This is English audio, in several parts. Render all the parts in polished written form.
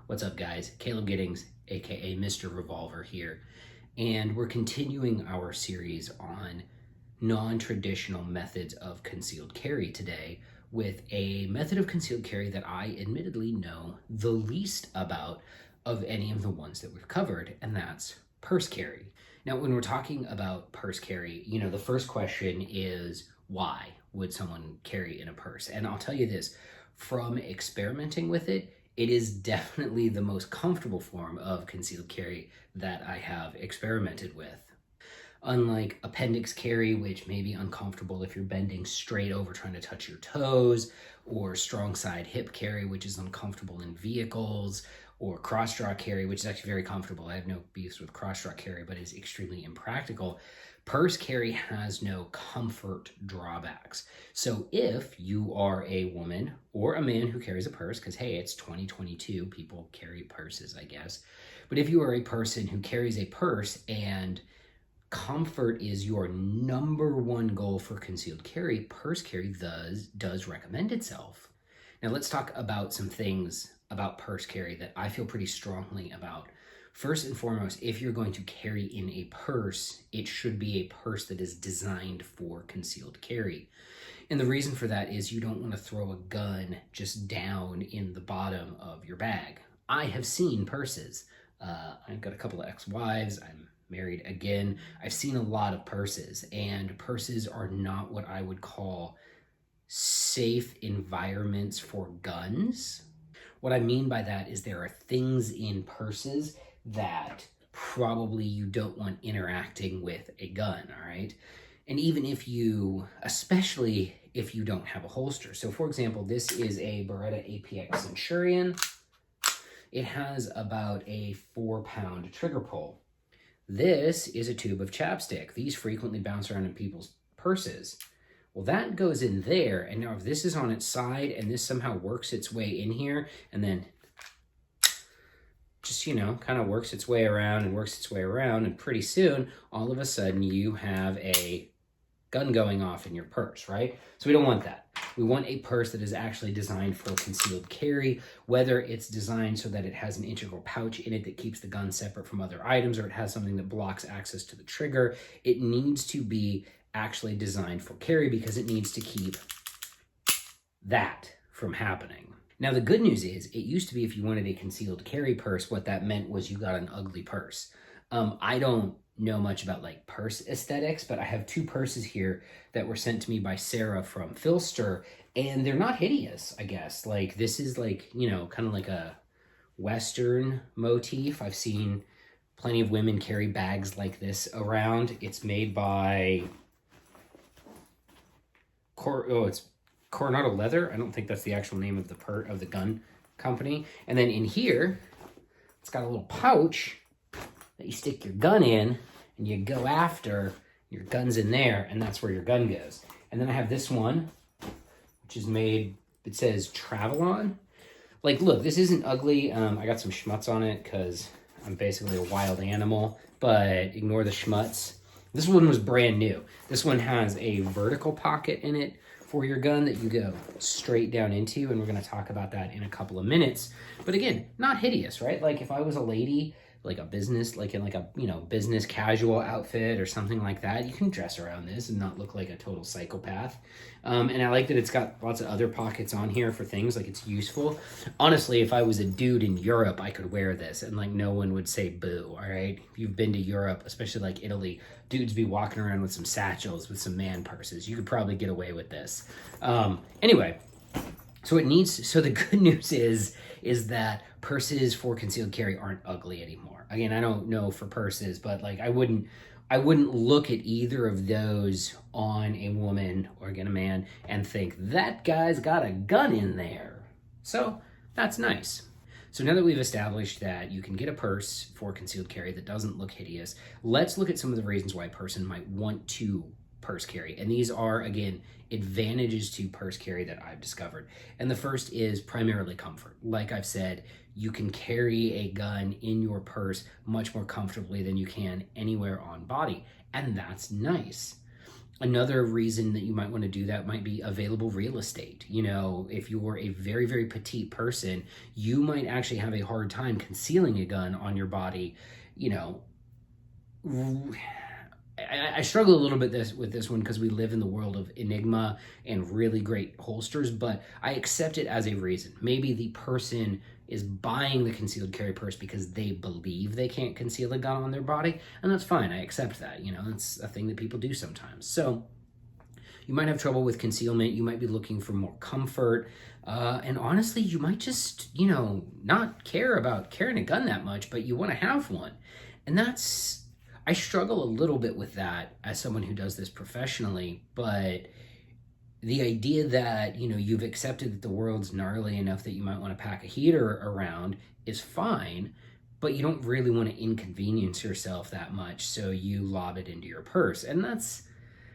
What's up, guys? Caleb Giddings, aka Mr. Revolver here, and we're continuing our series on non-traditional methods of concealed carry today with a method of concealed carry that I admittedly know the least about of any of the ones that we've covered, and that's purse carry. Now, when we're talking about purse carry, the first question is, why would someone carry in a purse? And I'll tell you this, from experimenting with it, it is definitely the most comfortable form of concealed carry that I have experimented with. Unlike appendix carry, which may be uncomfortable if you're bending straight over trying to touch your toes, or strong side hip carry, which is uncomfortable in vehicles, or cross draw carry, which is actually very comfortable. I have no beefs with cross draw carry, but is extremely impractical. Purse carry has no comfort drawbacks. So if you are a woman or a man who carries a purse, because hey, it's 2022, people carry purses, I guess. But if you are a person who carries a purse and comfort is your number one goal for concealed carry, purse carry does recommend itself. Now let's talk about some things about purse carry that I feel pretty strongly about. First and foremost, if you're going to carry in a purse, it should be a purse that is designed for concealed carry. And the reason for that is you don't want to throw a gun just down in the bottom of your bag. I have seen purses. I've got a couple of ex-wives. I'm married again. I've seen a lot of purses, and purses are not what I would call safe environments for guns. What I mean by that is there are things in purses that probably you don't want interacting with a gun, all right? And even if you, especially if you don't have a holster. So for example, this is a Beretta APX Centurion. It has about a 4-pound trigger pull. This is a tube of chapstick. These frequently bounce around in people's purses. Well, that goes in there, and now if this is on its side and this somehow works its way in here and then just, kind of works its way around and pretty soon, all of a sudden you have a gun going off in your purse, right? So we don't want that. We want a purse that is actually designed for concealed carry, whether it's designed so that it has an integral pouch in it that keeps the gun separate from other items, or it has something that blocks access to the trigger. It needs to be actually designed for carry because it needs to keep that from happening. Now, the good news is it used to be if you wanted a concealed carry purse, what that meant was you got an ugly purse. I don't know much about like purse aesthetics, but I have 2 purses here that were sent to me by Sarah from Philster, and they're not hideous, I guess. Like this is like, kind of like a Western motif. I've seen plenty of women carry bags like this around. It's made by it's Coronado Leather. I don't think that's the actual name of the gun company. And then in here, it's got a little pouch that you stick your gun in, and you go after, your gun's in there, and that's where your gun goes. And then I have this one, which is made, it says Travelon. Like, look, this isn't ugly. I got some schmutz on it because I'm basically a wild animal, but ignore the schmutz. This one was brand new. This one has a vertical pocket in it for your gun that you go straight down into, and we're going to talk about that in a couple of minutes. But again, not hideous, right? Like if I was a lady, like a business, like in like a, business casual outfit or something like that, you can dress around this and not look like a total psychopath. And I like that it's got lots of other pockets on here for things, like it's useful. Honestly, if I was a dude in Europe, I could wear this and like no one would say boo, all right? If you've been to Europe, especially like Italy, dudes be walking around with some satchels, with some man purses. You could probably get away with this. Anyway, so the good news is that purses for concealed carry aren't ugly anymore. Again, I don't know for purses, but like I wouldn't look at either of those on a woman or again a man and think that guy's got a gun in there. So that's nice. So now that we've established that you can get a purse for concealed carry that doesn't look hideous, let's look at some of the reasons why a person might want to purse carry. And these are, again, advantages to purse carry that I've discovered. And the first is primarily comfort. Like I've said, you can carry a gun in your purse much more comfortably than you can anywhere on body. And that's nice. Another reason that you might want to do that might be available real estate. You know, if you're a very, very petite person, you might actually have a hard time concealing a gun on your body. You know, I struggle a little bit with this one because we live in the world of Enigma and really great holsters, but I accept it as a reason. Maybe the person is buying the concealed carry purse because they believe they can't conceal a gun on their body, and that's fine. I accept that. You know, that's a thing that people do sometimes. So you might have trouble with concealment. You might be looking for more comfort. And honestly, you might just, you know, not care about carrying a gun that much, but you want to have one. And I struggle a little bit with that as someone who does this professionally, but the idea that, you know, you've accepted that the world's gnarly enough that you might want to pack a heater around is fine, but you don't really want to inconvenience yourself that much, so you lob it into your purse. And that's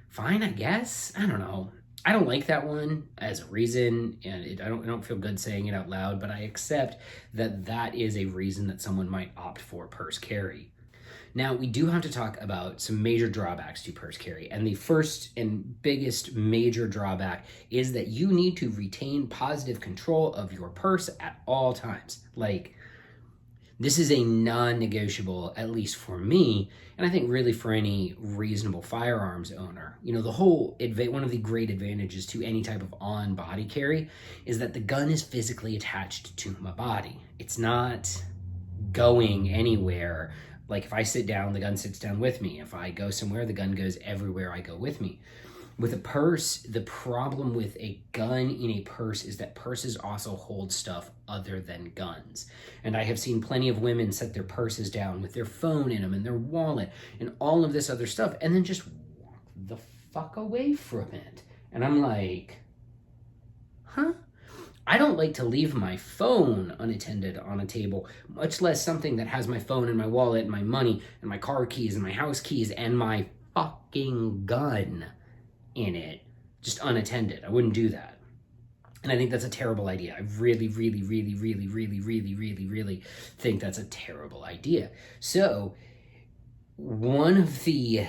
fine, I guess. I don't know. I don't like that one as a reason, and I don't feel good saying it out loud, but I accept that that is a reason that someone might opt for purse carry. Now, we do have to talk about some major drawbacks to purse carry. And the first and biggest major drawback is that you need to retain positive control of your purse at all times. Like, this is a non-negotiable, at least for me, and I think really for any reasonable firearms owner. You know, one of the great advantages to any type of on-body carry is that the gun is physically attached to my body. It's not going anywhere. Like, if I sit down, the gun sits down with me. If I go somewhere, the gun goes everywhere I go with me. With a purse, the problem with a gun in a purse is that purses also hold stuff other than guns. And I have seen plenty of women set their purses down with their phone in them and their wallet and all of this other stuff, and then just walk the fuck away from it. And I'm like, huh? I don't like to leave my phone unattended on a table, much less something that has my phone and my wallet and my money and my car keys and my house keys and my fucking gun in it, just unattended. I wouldn't do that. And I think that's a terrible idea. I really, really, really, really, really, really, really, really think that's a terrible idea. So one of the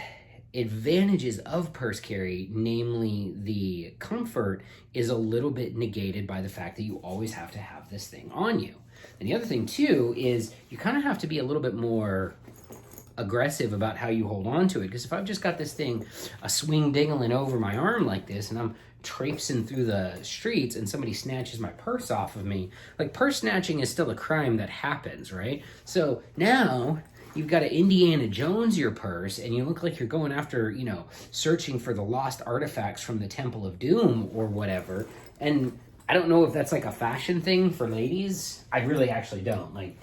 advantages of purse carry, namely the comfort, is a little bit negated by the fact that you always have to have this thing on you. And the other thing too is you kind of have to be a little bit more aggressive about how you hold on to it, because if I've just got this thing a swing dingling over my arm like this and I'm traipsing through the streets and somebody snatches my purse off of me, like, purse snatching is still a crime that happens, right? So now you've got to Indiana Jones your purse, and you look like you're going after, you know, searching for the lost artifacts from the Temple of Doom or whatever. And I don't know if that's like a fashion thing for ladies. I really actually don't. Like,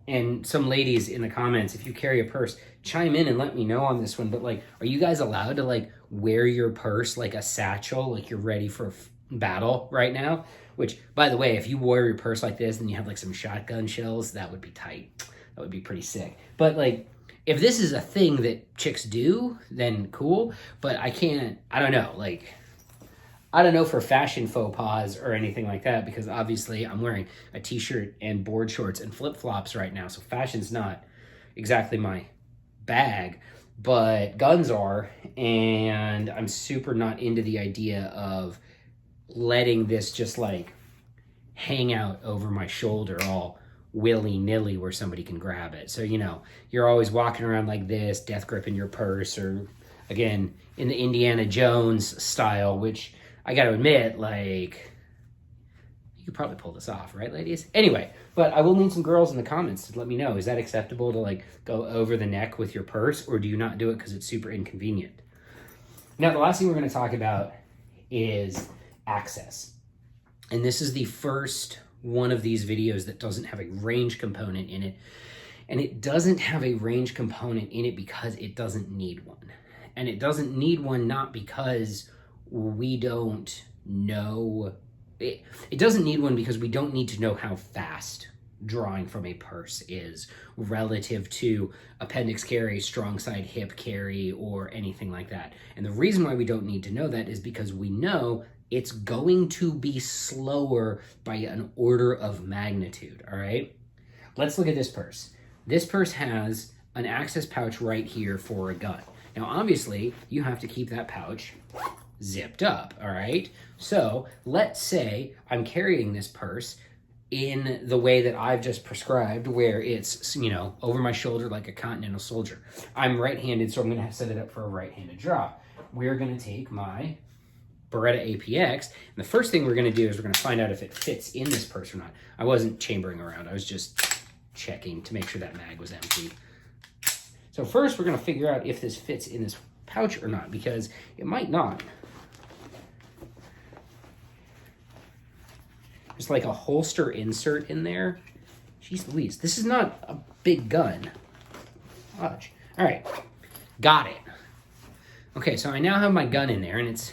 and some ladies in the comments, if you carry a purse, chime in and let me know on this one. But like, are you guys allowed to like wear your purse like a satchel, like you're ready for battle right now? Which, by the way, if you wore your purse like this and you have like some shotgun shells, that would be tight. That would be pretty sick. But like, if this is a thing that chicks do, then cool. But I don't know. Like, I don't know for fashion faux pas or anything like that, because obviously I'm wearing a t-shirt and board shorts and flip-flops right now. So fashion's not exactly my bag, but guns are. And I'm super not into the idea of letting this just like hang out over my shoulder all willy-nilly where somebody can grab it. So, you know, you're always walking around like this, death gripping your purse, or again, in the Indiana Jones style, which I gotta admit, like, you could probably pull this off, right, ladies? Anyway, but I will need some girls in the comments to let me know, is that acceptable to like go over the neck with your purse, or do you not do it because it's super inconvenient? Now, the last thing we're gonna talk about is access. And this is the first one of these videos that doesn't have a range component in it. And it doesn't have a range component in it because it doesn't need one. And it doesn't need one not because we don't know. It doesn't need one because we don't need to know how fast drawing from a purse is relative to appendix carry, strong side hip carry, or anything like that. And the reason why we don't need to know that is because we know it's going to be slower by an order of magnitude, all right? Let's look at this purse. This purse has an access pouch right here for a gun. Now, obviously, you have to keep that pouch zipped up, all right? So let's say I'm carrying this purse in the way that I've just prescribed, where it's, you know, over my shoulder like a continental soldier. I'm right-handed, so I'm gonna set it up for a right-handed drop. We're gonna take my Beretta APX, and the first thing we're gonna do is we're gonna find out if it fits in this purse or not. I wasn't chambering around, I was just checking to make sure that mag was empty. So first we're gonna figure out if this fits in this pouch or not, because it might not. There's like a holster insert in there. Jeez Louise, this is not a big gun. Watch. All right, got it. Okay, so I now have my gun in there, and it's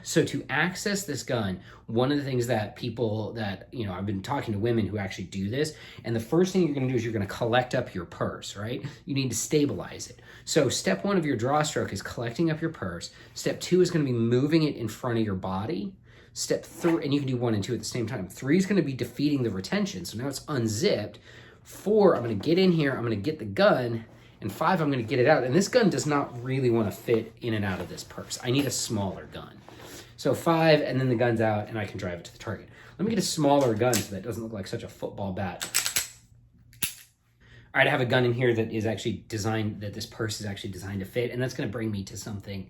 So to access this gun, one of the things that people that, you know, I've been talking to women who actually do this, and the first thing you're gonna do is you're gonna collect up your purse, right? You need to stabilize it. So step 1 of your draw stroke is collecting up your purse. Step 2 is gonna be moving it in front of your body. Step 3, and you can do 1 and 2 at the same time. 3 is gonna be defeating the retention. So now it's unzipped. 4, I'm gonna get in here, I'm gonna get the gun, and 5, I'm gonna get it out. And this gun does not really wanna fit in and out of this purse. I need a smaller gun. So 5, and then the gun's out, and I can drive it to the target. Let me get a smaller gun so that it doesn't look like such a football bat. All right, I have a gun in here that is actually designed, that this purse is actually designed to fit, and that's gonna bring me to something,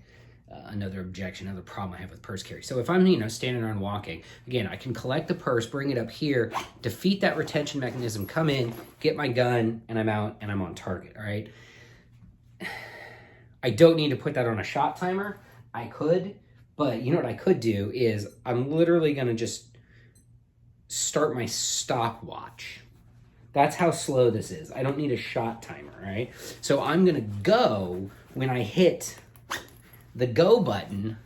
another objection, another problem I have with purse carry. So if I'm, you know, standing around walking, again, I can collect the purse, bring it up here, defeat that retention mechanism, come in, get my gun, and I'm out, and I'm on target, all right? I don't need to put that on a shot timer. I could, but you know what I could do is I'm literally gonna just start my stopwatch. That's how slow this is. I don't need a shot timer, right? So I'm gonna go when I hit the go button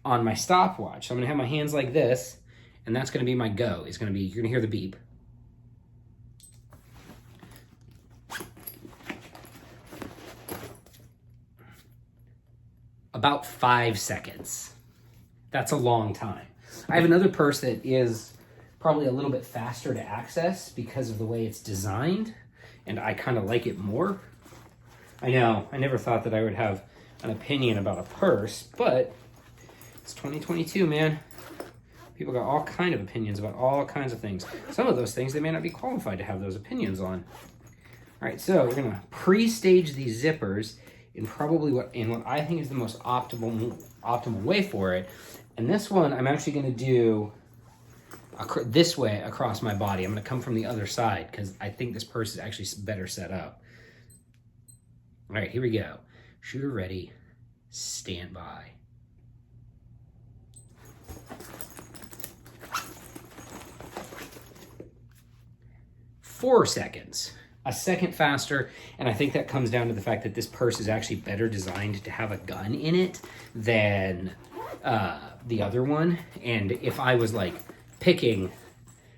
on my stopwatch. So I'm gonna have my hands like this, and that's gonna be my go. It's gonna be, you're gonna hear the beep. About 5 seconds. That's a long time. I have another purse that is probably a little bit faster to access because of the way it's designed, and I kind of like it more. I know, I never thought that I would have an opinion about a purse, but it's 2022, man. People got all kind of opinions about all kinds of things. Some of those things they may not be qualified to have those opinions on. All right, so we're gonna pre-stage these zippers in probably what I think is the most optimal way for it. And this one I'm actually gonna do this way across my body. I'm gonna come from the other side because I think this purse is actually better set up. All right, here we go. Shooter ready, stand by. Four seconds, a second faster, and I think that comes down to the fact that this purse is actually better designed to have a gun in it than the other one. And if I was like picking,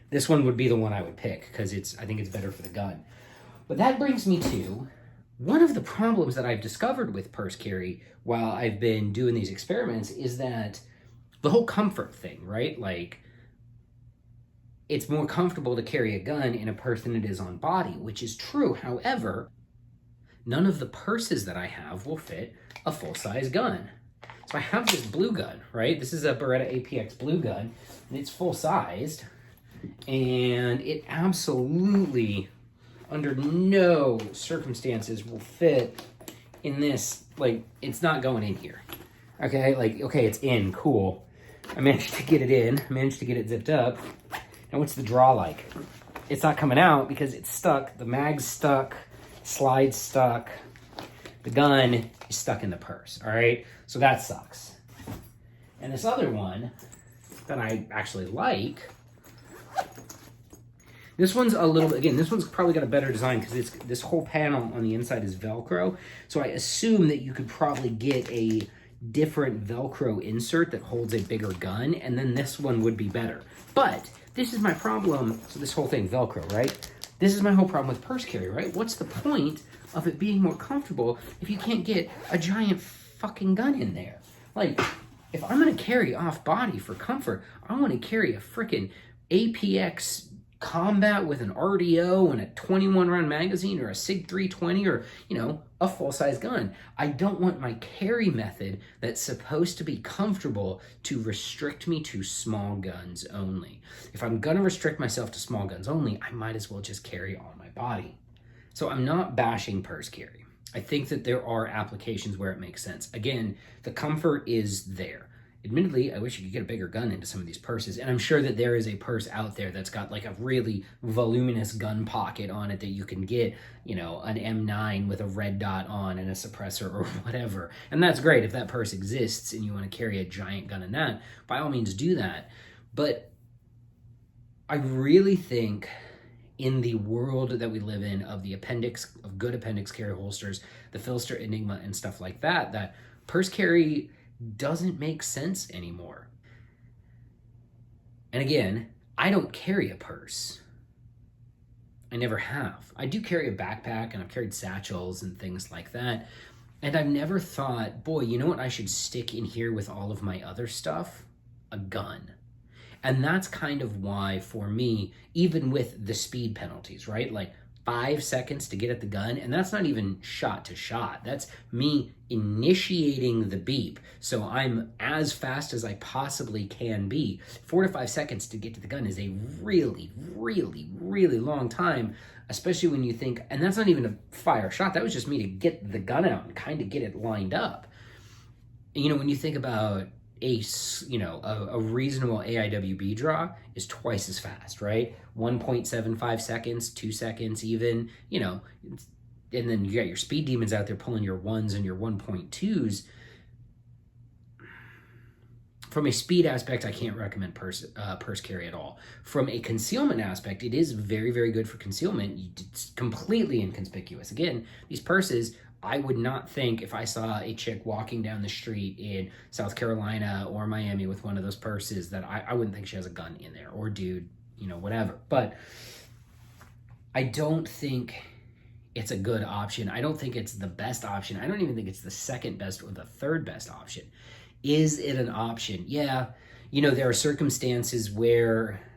this one would be the one I would pick because I think it's better for the gun. But that brings me to one of the problems that I've discovered with purse carry while I've been doing these experiments is that the whole comfort thing, right? Like, it's more comfortable to carry a gun in a purse than it is on body, which is true. However, none of the purses that I have will fit a full-size gun. So I have this blue gun, right? This is a Beretta APX blue gun, and it's full-sized, and it absolutely, under no circumstances, will fit in this. Like, it's not going in here. Okay, like, okay, it's in, cool. I managed to get it in, I managed to get it zipped up. Now what's the draw like? It's not coming out because it's stuck, the mag's stuck, slide's stuck, the gun is stuck in the purse, all right? So that sucks. And this other one that I actually like, this one's a little, again, this one's probably got a better design because this whole panel on the inside is Velcro. So I assume that you could probably get a different Velcro insert that holds a bigger gun, and then this one would be better. But this is my problem. So this whole thing, Velcro, right? This is my whole problem with purse carry, right? What's the point of it being more comfortable if you can't get a giant fucking gun in there? Like, if I'm gonna carry off body for comfort, I wanna carry a freaking APX combat with an RDO and a 21 round magazine or a SIG 320 or, a full-size gun. I don't want my carry method that's supposed to be comfortable to restrict me to small guns only. If I'm gonna restrict myself to small guns only, I might as well just carry on my body. So I'm not bashing purse carry. I think that there are applications where it makes sense. Again, the comfort is there. Admittedly, I wish you could get a bigger gun into some of these purses, and I'm sure that there is a purse out there that's got like a really voluminous gun pocket on it that you can get, an M9 with a red dot on and a suppressor or whatever. And that's great if that purse exists and you want to carry a giant gun in that, by all means do that. But I really think in the world that we live in of good appendix carry holsters, the Philster Enigma and stuff like that, that purse carry doesn't make sense anymore. And again, I don't carry a purse. I never have. I do carry a backpack, and I've carried satchels and things like that. And I've never thought, boy, you know what I should stick in here with all of my other stuff? A gun. And that's kind of why, for me, even with the speed penalties, right? Like 5 seconds to get at the gun, and that's not even shot to shot. That's me initiating the beep, so I'm as fast as I possibly can be. 4 to 5 seconds to get to the gun is a really, really, really long time, especially when you think, and that's not even a fire shot, that was just me to get the gun out and kind of get it lined up. When you think about a reasonable AIWB draw is twice as fast, right? 1.75 seconds, 2 seconds even, and then you got your speed demons out there pulling your 1s and your 1.2s. From a speed aspect, I can't recommend purse carry at all. From a concealment aspect, it is very, very good for concealment. It's completely inconspicuous. Again, these purses, I would not think if I saw a chick walking down the street in South Carolina or Miami with one of those purses that I wouldn't think she has a gun in there, or dude, whatever. But I don't think it's a good option. I don't think it's the best option. I don't even think it's the second best or the third best option. Is it an option? Yeah. There are circumstances where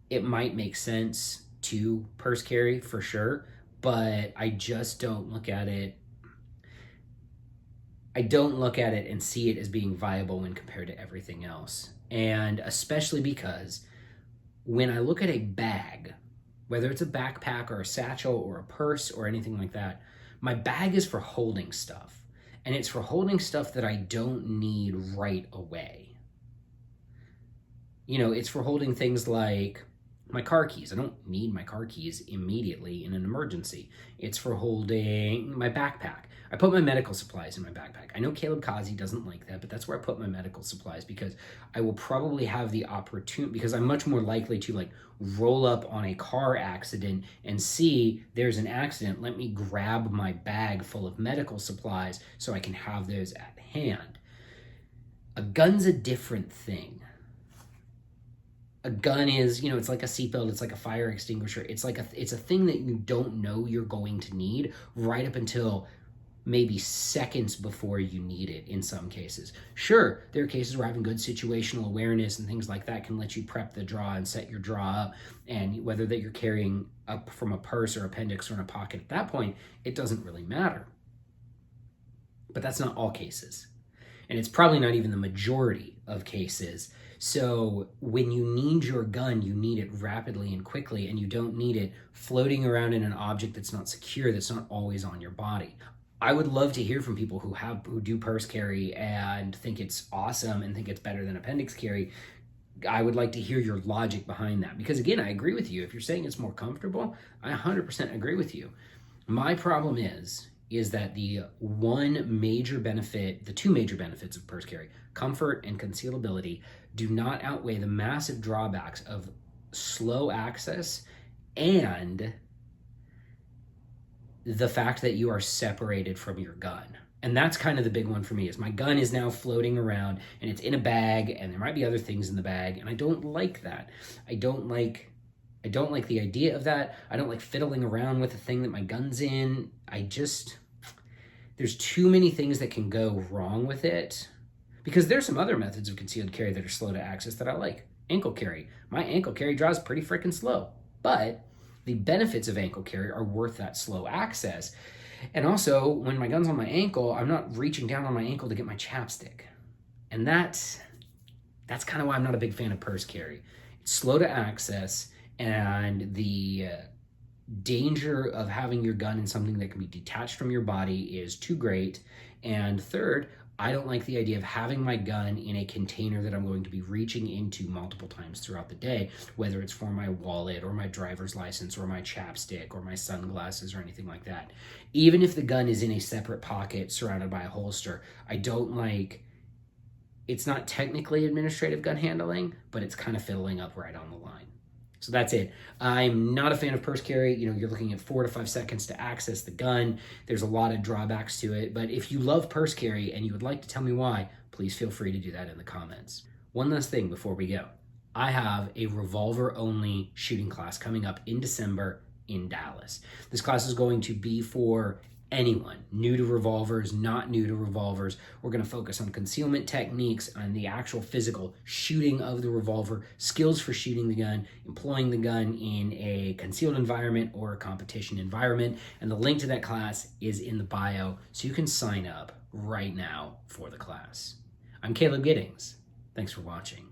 it might make sense to purse carry for sure, but I just don't look at it. I don't look at it and see it as being viable when compared to everything else. And especially because when I look at a bag, whether it's a backpack or a satchel or a purse or anything like that, my bag is for holding stuff. And it's for holding stuff that I don't need right away. It's for holding things like my car keys. I don't need my car keys immediately in an emergency. It's for holding my backpack. I put my medical supplies in my backpack. I know Caleb Kazi doesn't like that, but that's where I put my medical supplies because I will probably have the opportunity, because I'm much more likely to roll up on a car accident and see there's an accident. Let me grab my bag full of medical supplies so I can have those at hand. A gun's a different thing. A gun is, it's like a seatbelt, it's like a fire extinguisher. It's a thing that you don't know you're going to need right up until maybe seconds before you need it in some cases. Sure, there are cases where having good situational awareness and things like that can let you prep the draw and set your draw up, and whether that you're carrying up from a purse or appendix or in a pocket at that point, it doesn't really matter. But that's not all cases. And it's probably not even the majority of cases. So when you need your gun, you need it rapidly and quickly, and you don't need it floating around in an object that's not secure, that's not always on your body. I would love to hear from people who do purse carry and think it's awesome and think it's better than appendix carry. I would like to hear your logic behind that. Because again, I agree with you. If you're saying it's more comfortable, I 100% agree with you. My problem is that the two major benefits of purse carry, comfort and concealability, do not outweigh the massive drawbacks of slow access and the fact that you are separated from your gun. And that's kind of the big one for me, is my gun is now floating around and it's in a bag and there might be other things in the bag, and I don't like that. I don't like the idea of that. I don't like fiddling around with the thing that my gun's in. There's too many things that can go wrong with it, because there's some other methods of concealed carry that are slow to access that I like. Ankle carry. My ankle carry draws pretty freaking slow. But the benefits of ankle carry are worth that slow access. And also, when my gun's on my ankle, I'm not reaching down on my ankle to get my chapstick. And that's kind of why I'm not a big fan of purse carry. It's slow to access, and the danger of having your gun in something that can be detached from your body is too great. And third, I don't like the idea of having my gun in a container that I'm going to be reaching into multiple times throughout the day, whether it's for my wallet or my driver's license or my chapstick or my sunglasses or anything like that. Even if the gun is in a separate pocket surrounded by a holster, I don't like, it's not technically administrative gun handling, but it's kind of fiddling up right on the line. So that's it. I'm not a fan of purse carry. You're looking at 4 to 5 seconds to access the gun. There's a lot of drawbacks to it, but if you love purse carry and you would like to tell me why, please feel free to do that in the comments. One last thing before we go. I have a revolver only shooting class coming up in December in Dallas. This class is going to be for anyone new to revolvers, not new to revolvers. We're going to focus on concealment techniques, on the actual physical shooting of the revolver, skills for shooting the gun, employing the gun in a concealed environment or a competition environment. And the link to that class is in the bio, so you can sign up right now for the class. I'm Caleb Giddings. Thanks for watching.